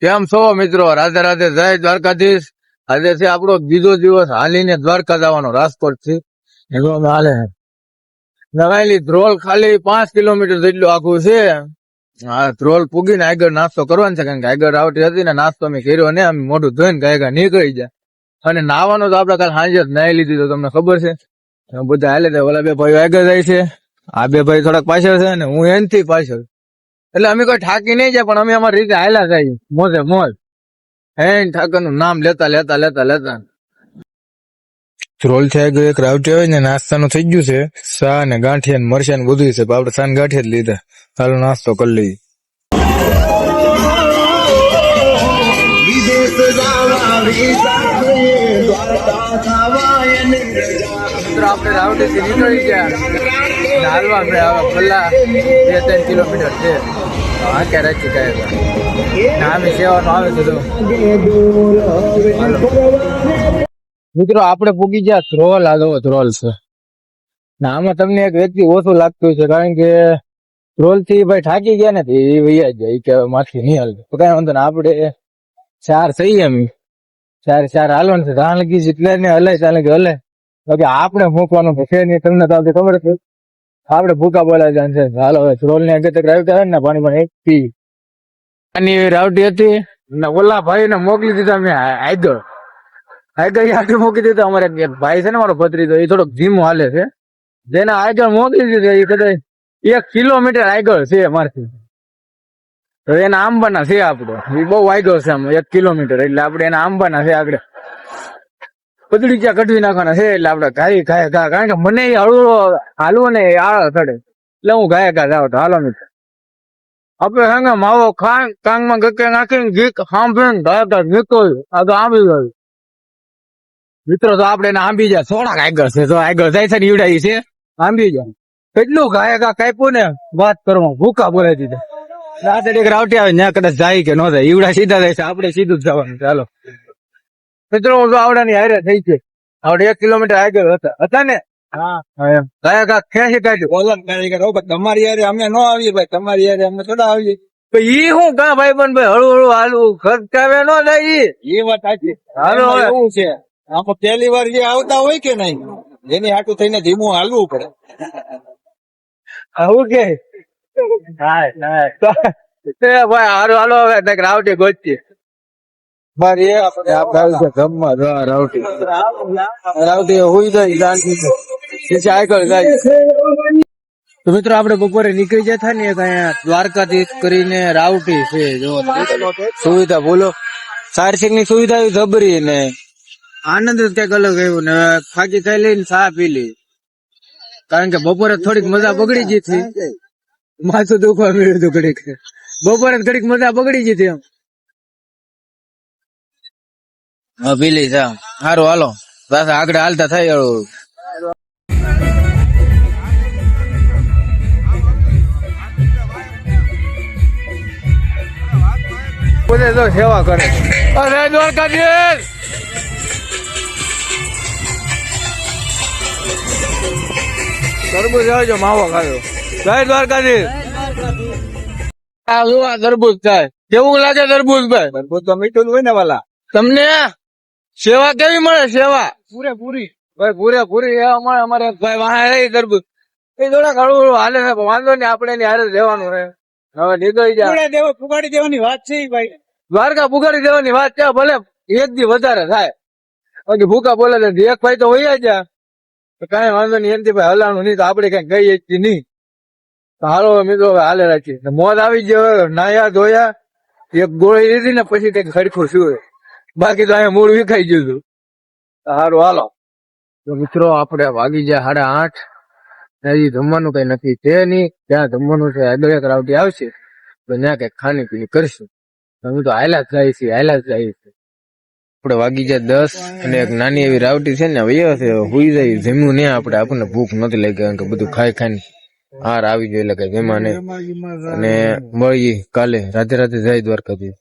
કેમ છો મિત્રો? રાધે રાધે, જય દ્વારકાધીશ. આજે છે આપણો બીજો દિવસ હાલીને દ્વારકા જવાનો રાજકોટ થી હાલે નવાયેલી ધ્રોલ ખાલી 5 કિલોમીટર જેટલું આખું છે. હા, ધ્રોલ પૂગીને આગળ નાસ્તો કરવાનો છે, કારણ કે આગળ રાવટી હતી ને નાસ્તો અમે કર્યો ને અમે મોઢું ધોઈને ગાયગા નીકળી જાય. અને નાવાનો તો આપડે કાલ સાંજે જ નાહી લીધી, તો તમને ખબર છે. બધા હાલે ઓલા બે ભાઈઓ આગળ જાય છે, આ બે ભાઈ થોડાક પાછળ છે ને હું એનથી પાછળ. એટલે અમે કોઈ ઠાકી નહીં જાય, પણ અમે અમારી રીતે હાલ્યા જાય મોજે મોજ. ઠાકર નું નામ લેતા લેતા લેતા લેતા ધ્રોલ થી આગળ એક રાવટી હોય ને નાસ્તાનું થઈ ગયું છે. સા ને ગાંઠિયા ને મરચા ને બધું છે. આપડે સા ને ગાંઠિયા જ લીધા. ચાલો નાસ્તો કરી લઈએ. આપણે રાવટી થી નીકળી ગયા. હાલવા પેલા 2-3 કિલોમીટર છે. મિત્રો આપણે પૂગી ગયા ધ્રોલ. આ ધ્રોલ છે ને આમાં તમને એક વ્યક્તિ ઓછું લાગતું છે, કારણ કે ધ્રોલ થી ભાઈ થાકી ગયા ને એ વૈયા જાય કે માથી નહીં હાલ. કઈ વાંધો ને આપણે 4 થઈ એમ 4 હાલવાનું છે. રાહ લગી જેટલે ને હલે ચાલે કે હલે, બાકી આપણે મૂકવાનું છે નહીં. તમને તો ખબર છે આપડે ભૂકા બોલાવી જાય છે. હાલો હવે ધ્રોલ ની આગળ રાવટી આવે ને પાણી પણ એક પી એવી રાવટી હતી ને ઓલા ભાઈ ને મોકલી દીધા. મેં આગળ મોકલી દીધા. અમારે ભાઈ છે ને મારો ભત્રીજો, એ થોડોક ધીમો હાલે છે. જેને આગળ મોકલી દીધો એ કદાચ 1 કિલોમીટર આગળ છે અમારથી. તો એના આંબાના છે આપડો, એ બહુ આગળ છે આમ 1 કિલોમીટર. એટલે આપડે એના આંબાના છે આગળ પતડી ત્યાં કઢવી નાખવાના છે. એટલે આપડે ઘાય કારણ કે મને હળવું હાલવું ને આળ ચડે, એટલે હું ઘાય જાવ. તો હાલો મિત્ર આપડે હંગે માવો કાંગમાં ગકે નાખીને ગીક સાંભળીને ઘાય નીકળ્યું આગળ આંબી ગયું. મિત્રો તો આપડે એને આંબી જાય થોડાક આગળ છે. તો આગળ જાય છે ને ઈવડાઈ છે આંબી જાય. કેટલું ઘાય કાપ્યું ને વાત કરવા ભૂકા બોલાવી દીધા. રાતે એક રાવટી આવે ત્યાં કદાચ જાય કે ન જાય. ઈવડા સીધા જાય છે, આપડે સીધું જ જવાનું. ચાલો મિત્રો હું તો આવડાની હારે થઈ છે. આવડે 1 કિલોમીટર આગળ હતા ને. તમારી યારે અમે ન આવીએ ભાઈ, તમારી યારે અમે થોડા આવીએ. ઈ હું કા ભાઈ બન ભાઈ હળવું હળવું હાલવું ખર્ચાવે ન જાય. એ વાત સાચી. હાલો એવું છે આમાં પહેલી વાર જે આવતા હોય કે નહીં, એની હાટું થઈને ધીમું હાલવું પડે. આવું કે ભાઈ હારું હાલો હવે રાવટી ગોચી. તો મિત્રો આપડે બપોરે નીકળી જતા ને દ્વારકાથી કરીને રાવટી છે. જો સુવિધા બોલો, સારસિંગ ની સુવિધા જબરી ને આનંદ જ કઈક અલગ આવ્યું ને. ફાકી થઈ લઈને ચા પી લી, કારણ કે બપોરે થોડીક મજા બગડી ગઈ હતી. માથું દુખવા મળ્યું હતું ઘડીક. બપોરે ઘડીક મજા બગડી ગઈ હતી એમ. હા પી લઈ જા. સારું હાલો પાછા આગળ હાલતા થાય. પોતે તો સેવા કરે. અરે દ્વારકાધીશ તરબૂજ આવજો, માવો ખાયો. જય દ્વારકાધીશ. આ તરબૂજ થાય કેવું લાગે? તરબૂજ ભાઈ તરબૂચ તો મીઠું હોય ને વાલા. તમને સેવા કેવી મળે? સેવા પૂરેપૂરી ભાઈ, પૂરેપૂરી સેવા મળે. અમારે ભાઈ વાહ રહી તરબૂજ એ થોડાક હળવું હાલે છે, વાંધો નહીં. આપણે એની હારે રહેવાનું છે. હવે નીકળી જાય. પુગાડી દેવાની વાત છે ભાઈ. દ્વારકા પુગાડી દેવાની વાત છે. ભલે 1 દી વધારે થાય, બાકી ભૂકા બોલે એક ભાઈ તો હોય જ. કઈ વાંધો નહીં, એમથી ભાઈ હલાણું નહીં. તો આપડે કઈ ગઈ જ નહીં. તો હાલો મિત્રો હાલે રાખીએ. મોજ આવી ગયો. નાયા ધોયા, એક ગોળી લીધી ને પછી કઈક ખડખું શું, બાકી તો અહીંયા મૂળ વિખાઈ ગયું હતું. સારું હાલો. તો મિત્રો આપડે વાગી જાય 8:30. હજી જમવાનું કઈ નક્કી છે નહીં. ત્યાં જમવાનું છે આગળ એક રાવટી આવશે તો ત્યાં કઈક ખાણી પીણી કરશું. અમે તો હાલ્યા જ જાય છે. આપડે વાગી જાય 10 અને એક નાની એવી રાવટી છે ને હુઈ જાય. જમ્યું નહીં આપડે, આપણને ભૂખ નથી લાગી, કારણ કે બધું ખાઈને હાર આવી ગયો. એટલે કઈ જમા નહીં. અને મળીએ કાલે. રાધે રાધે, જય દ્વારકાધીશ.